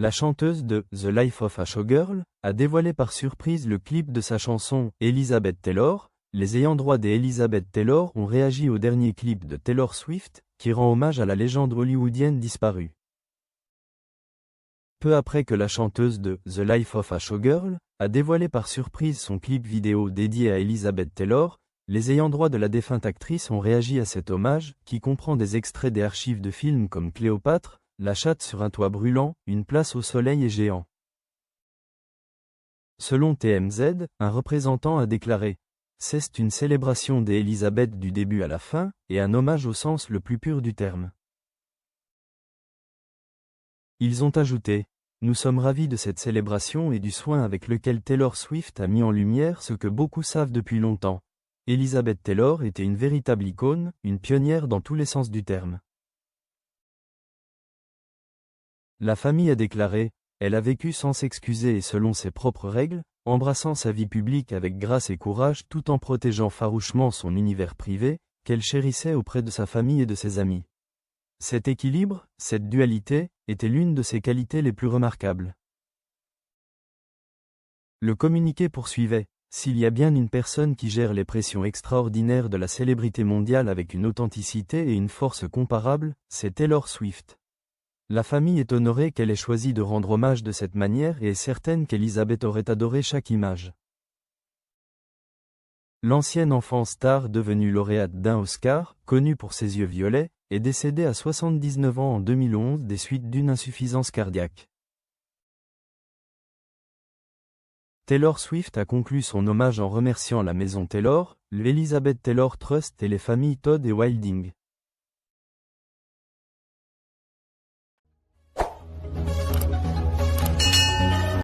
La chanteuse de The Life of a Showgirl a dévoilé par surprise le clip de sa chanson Elizabeth Taylor. Les ayants droit des Elizabeth Taylor ont réagi au dernier clip de Taylor Swift, qui rend hommage à la légende hollywoodienne disparue. Peu après que la chanteuse de The Life of a Showgirl a dévoilé par surprise son clip vidéo dédié à Elizabeth Taylor, les ayants droit de la défunte actrice ont réagi à cet hommage, qui comprend des extraits des archives de films comme Cléopâtre, La chatte sur un toit brûlant, Une place au soleil et Géant. Selon TMZ, un représentant a déclaré « C'est une célébration des Elizabeth du début à la fin, et un hommage au sens le plus pur du terme. » Ils ont ajouté « Nous sommes ravis de cette célébration et du soin avec lequel Taylor Swift a mis en lumière ce que beaucoup savent depuis longtemps. Elizabeth Taylor était une véritable icône, une pionnière dans tous les sens du terme. » La famille a déclaré « Elle a vécu sans s'excuser et selon ses propres règles, embrassant sa vie publique avec grâce et courage tout en protégeant farouchement son univers privé, qu'elle chérissait auprès de sa famille et de ses amis. Cet équilibre, cette dualité, était l'une de ses qualités les plus remarquables. » Le communiqué poursuivait « S'il y a bien une personne qui gère les pressions extraordinaires de la célébrité mondiale avec une authenticité et une force comparables, c'est Taylor Swift. La famille est honorée qu'elle ait choisi de rendre hommage de cette manière et est certaine qu'Elizabeth aurait adoré chaque image. » L'ancienne enfant star devenue lauréate d'un Oscar, connue pour ses yeux violets, est décédée à 79 ans en 2011 des suites d'une insuffisance cardiaque. Taylor Swift a conclu son hommage en remerciant la maison Taylor, l'Elizabeth Taylor Trust et les familles Todd et Wilding.